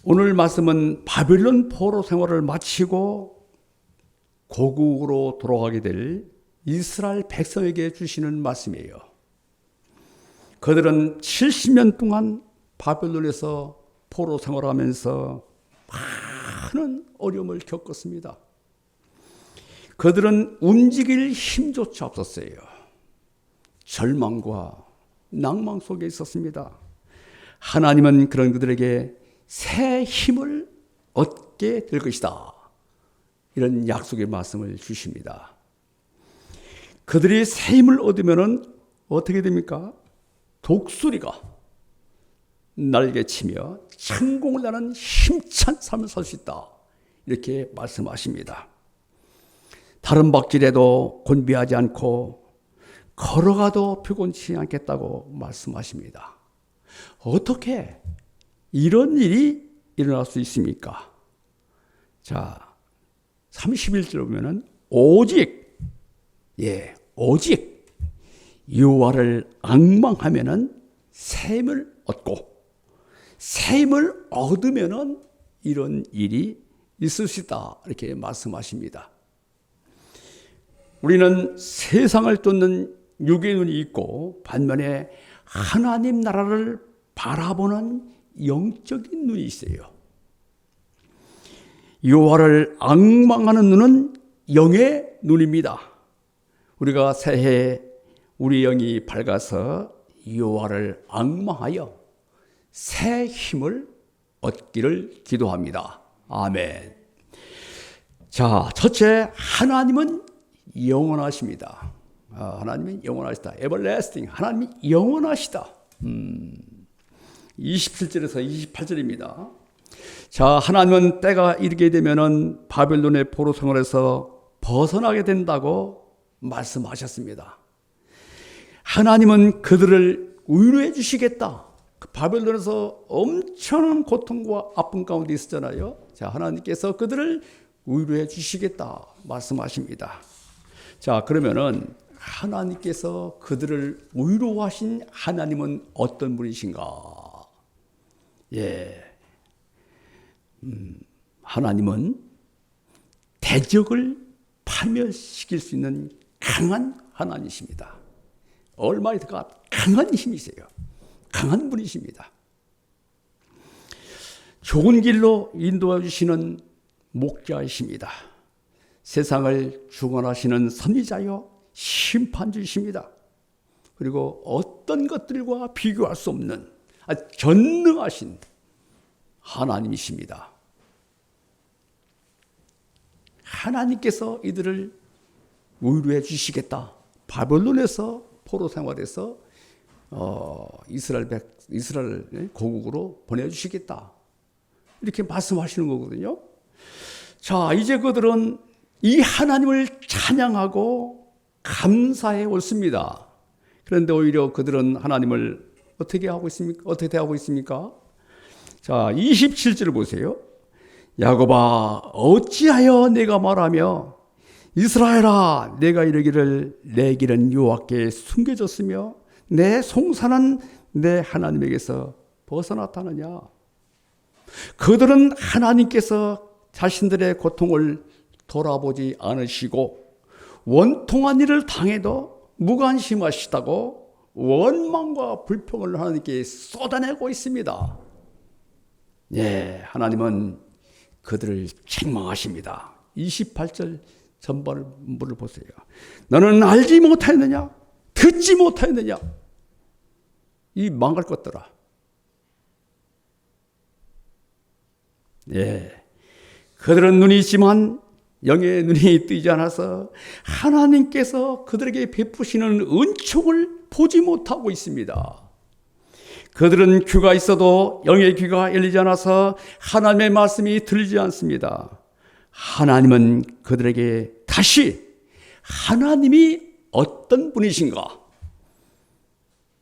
오늘 말씀은 바빌론 포로 생활을 마치고 고국으로 돌아가게 될 이스라엘 백성에게 주시는 말씀이에요. 그들은 70년 동안 바빌론에서 포로 생활하면서 많은 어려움을 겪었습니다. 그들은 움직일 힘조차 없었어요. 절망과 낭망 속에 있었습니다. 하나님은 그런 그들에게 새 힘을 얻게 될 것이다. 이런 약속의 말씀을 주십니다. 그들이 새 힘을 얻으면 어떻게 됩니까? 독수리가 날개치며 천공을 나는 힘찬 삶을 살 수 있다. 이렇게 말씀하십니다. 다른 박질에도 곤비하지 않고 걸어가도 피곤치 않겠다고 말씀하십니다. 어떻게 이런 일이 일어날 수 있습니까? 자, 31절 보면은 오직 여호와를 앙망하면은 새 힘을 얻고 새 힘을 얻으면은 이런 일이 있을 수 있다. 이렇게 말씀하십니다. 우리는 세상을 쫓는 육의 눈이 있고 반면에 하나님 나라를 바라보는 영적인 눈이 있어요. 여호와를 앙망하는 눈은 영의 눈입니다. 우리가 새해 우리 영이 밝아서 여호와를 앙망하여 새 힘을 얻기를 기도합니다. 아멘. 자, 첫째, 하나님은 영원하십니다. 하나님은 영원하시다. everlasting. 하나님이 영원하시다. 27절에서 28절입니다. 자, 하나님은 때가 이르게 되면은 바벨론의 포로 생활에서 벗어나게 된다고 말씀하셨습니다. 하나님은 그들을 위로해 주시겠다. 바벨론에서 엄청난 고통과 아픔 가운데 있었잖아요. 자, 하나님께서 그들을 위로해 주시겠다 말씀하십니다. 자, 그러면은 하나님께서 그들을 위로하신 하나님은 어떤 분이신가? 하나님은 대적을 파멸시킬 수 있는 강한 하나님이십니다. 얼마나 강한 힘이세요. 강한 분이십니다. 좋은 길로 인도해 주시는 목자이십니다. 세상을 주관하시는 선지자요 심판주이십니다. 그리고 어떤 것들과 비교할 수 없는 전능하신 하나님이십니다. 하나님께서 이들을 위로해 주시겠다. 바벨론에서 포로 생활에서 이스라엘 고국으로 보내주시겠다. 이렇게 말씀하시는 거거든요. 자, 이제 그들은 이 하나님을 찬양하고 감사해 옳습니다. 그런데 오히려 그들은 하나님을 어떻게 하고 있습니까? 어떻게 대하고 있습니까? 자, 27절을 보세요. 야곱아, 어찌하여 내가 말하며 이스라엘아, 내가 이르기를 내 길은 여호와께 숨겨졌으며 내 송사는 내 하나님에게서 벗어났다느냐. 그들은 하나님께서 자신들의 고통을 돌아보지 않으시고 원통한 일을 당해도 무관심하시다고 원망과 불평을 하나님께 쏟아내고 있습니다. 하나님은 그들을 책망하십니다. 28절 전반부를 보세요. 너는 알지 못하였느냐? 듣지 못하였느냐? 이 망할 것들아. 그들은 눈이 있지만 영의 눈이 뜨지 않아서 하나님께서 그들에게 베푸시는 은총을 보지 못하고 있습니다. 그들은 귀가 있어도 영의 귀가 열리지 않아서 하나님의 말씀이 들리지 않습니다. 하나님은 그들에게 다시 하나님이 어떤 분이신가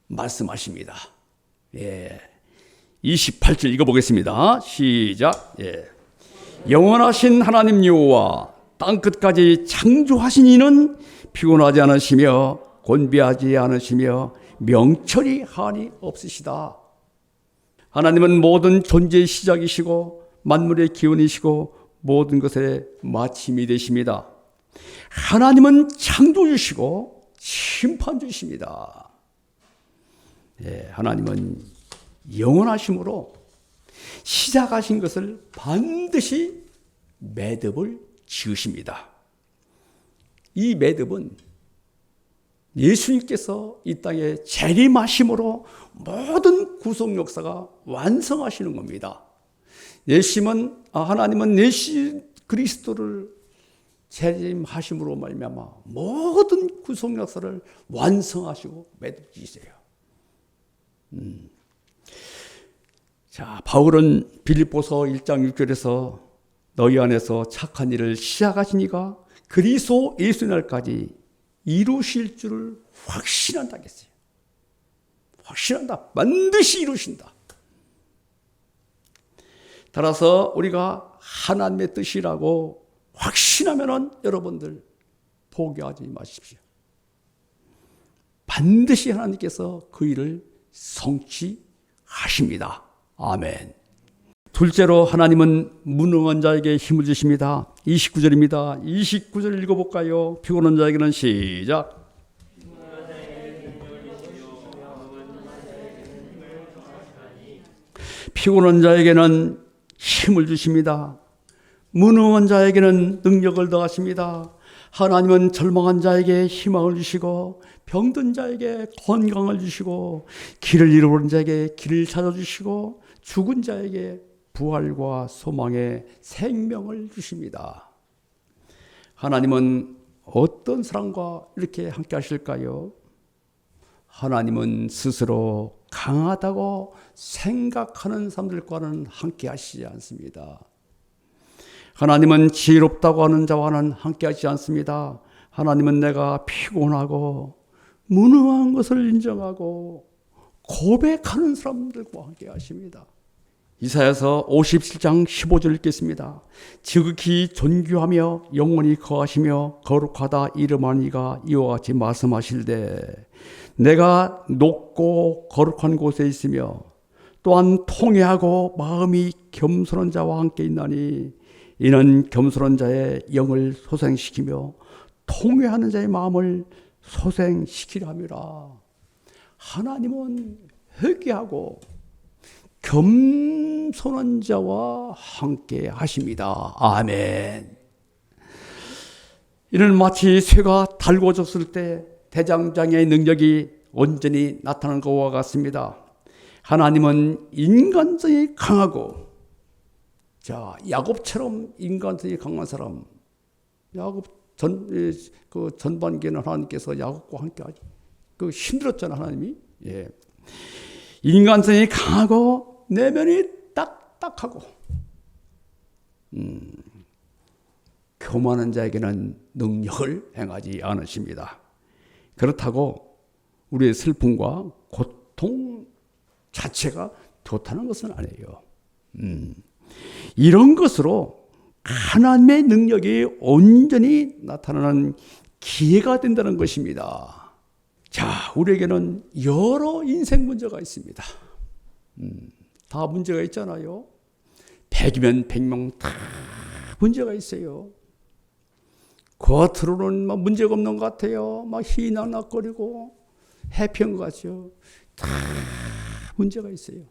말씀하십니다. 28절 읽어보겠습니다. 시작. 영원하신 하나님 여호와 땅끝까지 창조하신 이는 피곤하지 않으시며 곤비하지 않으시며 명철이 한이 없으시다. 하나님은 모든 존재의 시작이시고 만물의 기원이시고 모든 것의 마침이 되십니다. 하나님은 창조주시고 심판주십니다. 예, 하나님은 영원하심으로 시작하신 것을 반드시 매듭을 지으십니다. 이 매듭은 예수님께서 이 땅에 재림하심으로 모든 구속 역사가 완성하시는 겁니다. 하나님은 예수 그리스도를 재림하심으로 말미암아 모든 구속 역사를 완성하시고 매듭 지으세요. 자, 바울은 빌립보서 1장 6절에서 너희 안에서 착한 일을 시작하시니가 그리스도 예수 날까지 이루실 줄을 확신한다 했어요. 확신한다. 반드시 이루신다. 따라서 우리가 하나님의 뜻이라고 확신하면은 여러분들 포기하지 마십시오. 반드시 하나님께서 그 일을 성취하십니다. 아멘. 둘째로 하나님은 무능한 자에게 힘을 주십니다. 29절입니다. 29절 읽어볼까요? 피곤한 자에게는 시작. 피곤한 자에게는 힘을 주십니다. 무능한 자에게는 능력을 더하십니다. 하나님은 절망한 자에게 희망을 주시고 병든 자에게 건강을 주시고 길을 잃어버린 자에게 길을 찾아주시고 죽은 자에게 부활과 소망의 생명을 주십니다. 하나님은 어떤 사람과 이렇게 함께 하실까요? 하나님은 스스로 강하다고 생각하는 사람들과는 함께 하시지 않습니다. 하나님은 지혜롭다고 하는 자와는 함께 하시지 않습니다. 하나님은 내가 피곤하고 무능한 것을 인정하고 고백하는 사람들과 함께 하십니다. 이사야서 57장 15절 읽겠습니다. 지극히 존귀하며 영원히 거하시며 거룩하다 이름하는 이가 이와 같이 말씀하실되 내가 높고 거룩한 곳에 있으며 또한 통회하고 마음이 겸손한 자와 함께 있나니 이는 겸손한 자의 영을 소생시키며 통회하는 자의 마음을 소생시키려 함이라. 하나님은 회개하고 겸손한 자와 함께 하십니다. 아멘. 이는 마치 쇠가 달궈졌을 때 대장장의 능력이 온전히 나타나는 것과 같습니다. 하나님은 인간성이 강하고, 자, 야곱처럼 인간성이 강한 사람, 전반기에는 하나님께서 야곱과 함께 하죠. 힘들었잖아, 하나님이. 예. 인간성이 강하고 내면이 딱딱하고 교만한 자에게는 능력을 행하지 않으십니다. 그렇다고 우리의 슬픔과 고통 자체가 좋다는 것은 아니에요. 이런 것으로 하나님의 능력이 온전히 나타나는 기회가 된다는 것입니다. 자, 우리에게는 여러 인생 문제가 있습니다. 다 문제가 있잖아요. 100이면 100명 다 문제가 있어요. 겉으로는 막 문제가 없는 것 같아요. 막 희낙낙거리고 해피한 것 같죠. 다 문제가 있어요.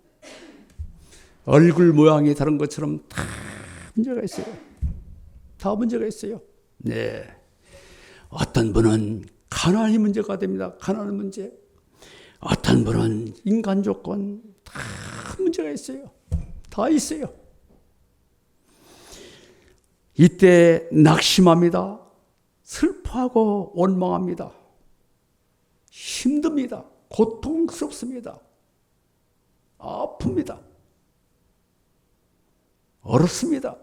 얼굴 모양이 다른 것처럼 다 문제가 있어요. 다 문제가 있어요. 네. 어떤 분은 가난이 문제가 됩니다. 가난 문제. 어떤 분은 인간 조건 다 문제가 있어요. 다 있어요. 이때 낙심합니다. 슬퍼하고 원망합니다. 힘듭니다. 고통스럽습니다. 아픕니다. 어렵습니다.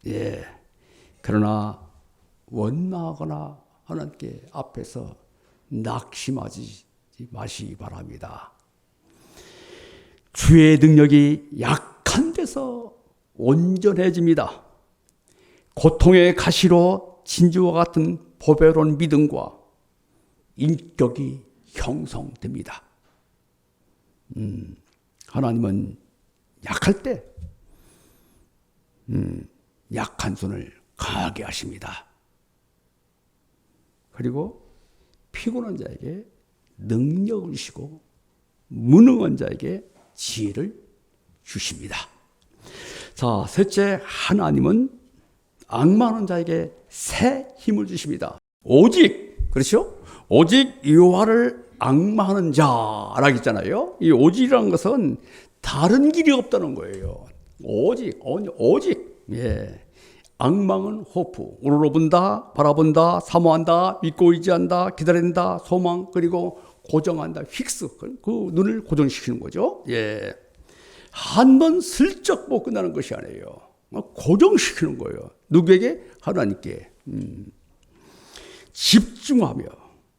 예. 그러나 원망하거나 하나님께 앞에서 낙심하지 마시기 바랍니다. 주의 능력이 약한 데서 온전해집니다. 고통의 가시로 진주와 같은 보배로운 믿음과 인격이 형성됩니다. 하나님은 약할 때 약한 손을 강하게 하십니다. 그리고 피곤한 자에게 능력을 주시고 무능한 자에게 지혜를 주십니다. 자, 셋째, 하나님은 앙망하는 자에게 새 힘을 주십니다. 오직, 그렇죠? 오직 여호와를 앙망하는 자라고 했잖아요. 이 오직이라는 것은 다른 길이 없다는 거예요. 오직. 예. 앙망은 호프, 우러러본다, 바라본다, 사모한다, 믿고 의지한다, 기다린다, 소망, 그리고 고정한다, 픽스. 그 눈을 고정시키는 거죠. 예. 한 번 슬쩍 못 끝나는 것이 아니에요. 고정시키는 거예요. 누구에게? 하나님께. 집중하며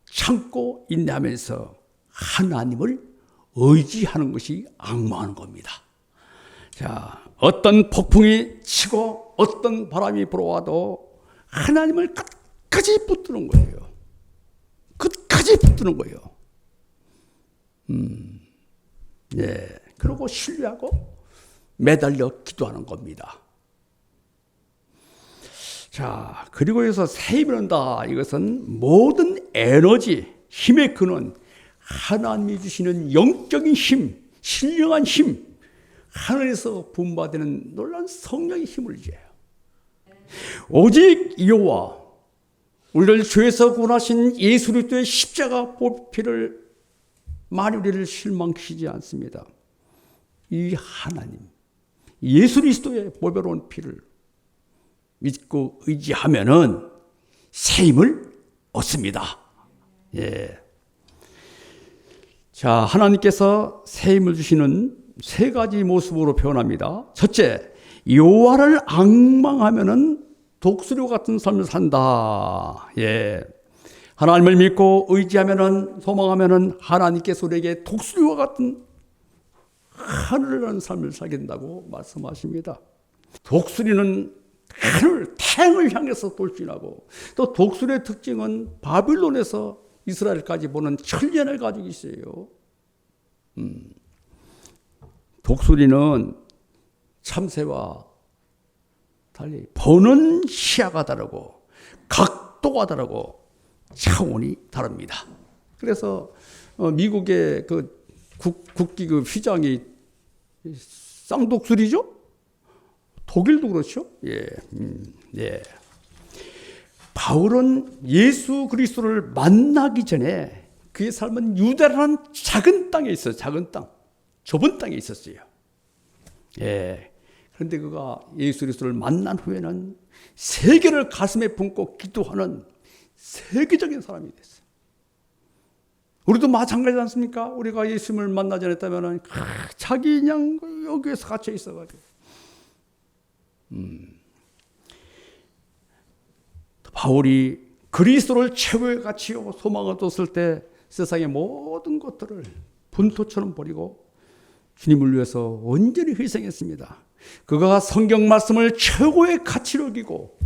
참고 인내하면서 하나님을 의지하는 것이 앙망하는 겁니다. 자, 어떤 폭풍이 치고 어떤 바람이 불어와도 하나님을 끝까지 붙드는 거예요. 끝까지 붙드는 거예요. 예. 그리고 신뢰하고 매달려 기도하는 겁니다. 자, 그리고 여기서 새 힘을 얻는다. 이것은 모든 에너지, 힘의 근원, 하나님이 주시는 영적인 힘, 신령한 힘, 하늘에서 분바되는 놀라운 성령의 힘을 줘요. 오직 여호와, 우리를 죄에서 구원하신 예수 그리스도의 십자가 보피를 만일 우리를 실망시키지 않습니다. 이 하나님, 예수 그리스도의 보배로운 피를 믿고 의지하면은 새 힘을 얻습니다. 예. 자, 하나님께서 새 힘을 주시는 세 가지 모습으로 표현합니다. 첫째, 여호와를 앙망하면은 독수리 같은 삶을 산다. 예. 하나님을 믿고 의지하면은, 소망하면은 하나님께서 우리에게 독수리와 같은 하늘을 나는 삶을 살게 된다고 말씀하십니다. 독수리는 하늘, 태양을 향해서 돌진하고, 또 독수리의 특징은 바빌론에서 이스라엘까지 보는 천년을 가지고 있어요. 독수리는 참새와 달리 보는 시야가 다르고 각도가 다르고 차원이 다릅니다. 그래서 미국의 그 국기 그 휘장이 쌍독수리죠? 독일도 그렇죠? 예, 예. 바울은 예수 그리스도를 만나기 전에 그의 삶은 유다라는 작은 땅에 있어요. 작은 땅. 좁은 땅에 있었어요. 예. 그런데 그가 예수 그리스도를 만난 후에는 세계를 가슴에 품고 기도하는 세계적인 사람이 됐어요. 우리도 마찬가지지 않습니까? 우리가 예수님을 만나지 않았다면 자기 그냥 여기에서 갇혀 있어가지고. 바울이 그리스도를 최고의 가치요 소망을 뒀을 때 세상의 모든 것들을 분토처럼 버리고 주님을 위해서 온전히 희생했습니다. 그가 성경 말씀을 최고의 가치로 여기고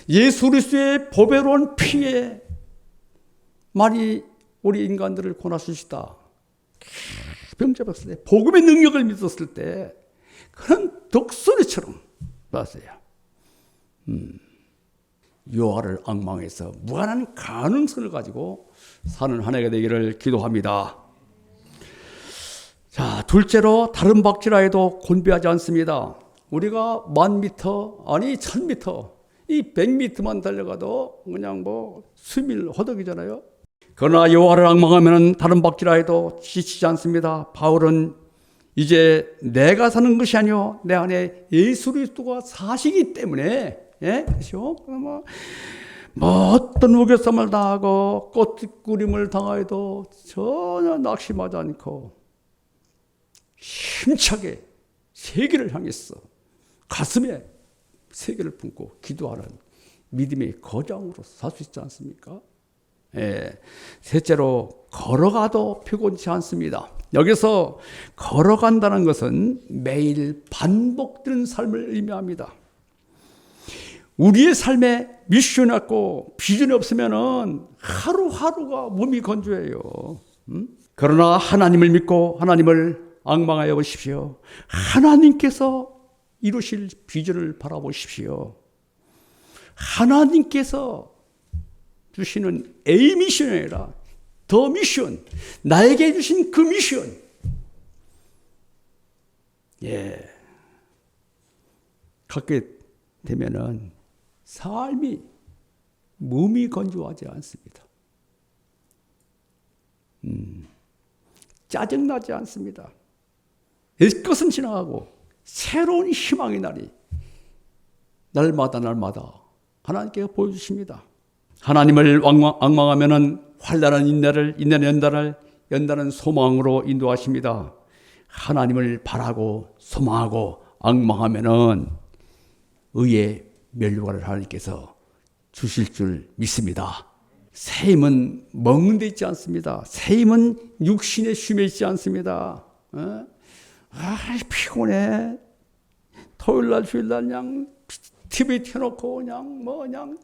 예수 그리스도의 보배로운 피에 많이 우리 인간들을 권하시다. 병잡았을 때 복음의 능력을 믿었을 때 그런 독수리처럼 봤어요. 여호와를 앙망해서 무한한 가능성을 가지고 사는 한 해가 되기를 기도합니다. 자, 둘째로 다른 박지라 해도 곤비하지 않습니다. 우리가 1000m, 아니 1000m, 이 100m만 달려가도 그냥 뭐 스밀 허덕이잖아요. 그러나 여호와를 앙망하면 다른 박지라 해도 지치지 않습니다. 바울은 이제 내가 사는 것이 아니요 내 안에 예수 그리스도가 사시기 때문에, 예, 그렇죠? 뭐 어떤 우겨쌈을 당하고 꺾구림을 당하여도 전혀 낙심하지 않고 힘차게 세계를 향했어. 가슴에 세계를 품고 기도하는 믿음의 거장으로 살 수 있지 않습니까? 예. 셋째로 걸어가도 피곤치 않습니다. 여기서 걸어간다는 것은 매일 반복되는 삶을 의미합니다. 우리의 삶에 미션이 없고 비전이 없으면 하루하루가 몸이 건조해요. 그러나 하나님을 믿고 하나님을 앙망하여 보십시오. 하나님께서 이루실 비전을 바라보십시오. 하나님께서 주시는 A 미션이 아니라 더 미션, 나에게 주신 그 미션. 예. 갖게 되면은 삶이 몸이 건조하지 않습니다. 짜증나지 않습니다. 옛 것은 지나가고 새로운 희망의 날이 날마다 하나님께서 보여주십니다. 하나님을 앙망하면은 환난은 인내를, 인내는 연단은 소망으로 인도하십니다. 하나님을 바라고 소망하고 앙망하면은 의의 면류관을 하나님께서 주실 줄 믿습니다. 새 힘은 먹는 데 있지 않습니다. 새 힘은 육신의 쉼에 있지 않습니다. 피곤해. 토요일날 주일날 그냥 TV 켜놓고 그냥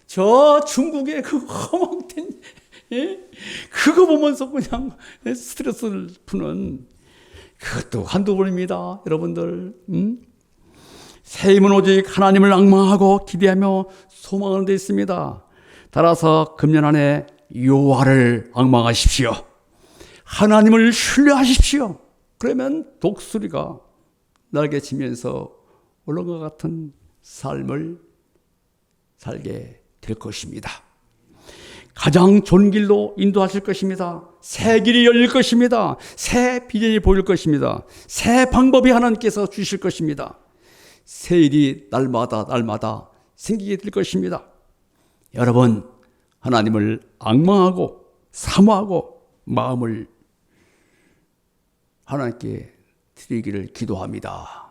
저 중국의 그 허망된 그거 보면서 그냥 스트레스를 푸는 그것도 한두 번입니다. 여러분들. 새 힘은 오직 하나님을 앙망하고 기대하며 소망하는 데 있습니다. 따라서 금년 안에 여호와를 앙망하십시오. 하나님을 신뢰하십시오. 그러면 독수리가 날개치면서 올라가 같은 삶을 살게 될 것입니다. 가장 좋은 길로 인도하실 것입니다. 새 길이 열릴 것입니다. 새 비전이 보일 것입니다. 새 방법이 하나님께서 주실 것입니다. 새 일이 날마다 생기게 될 것입니다. 여러분, 하나님을 앙망하고 사모하고 마음을 하나님께 드리기를 기도합니다.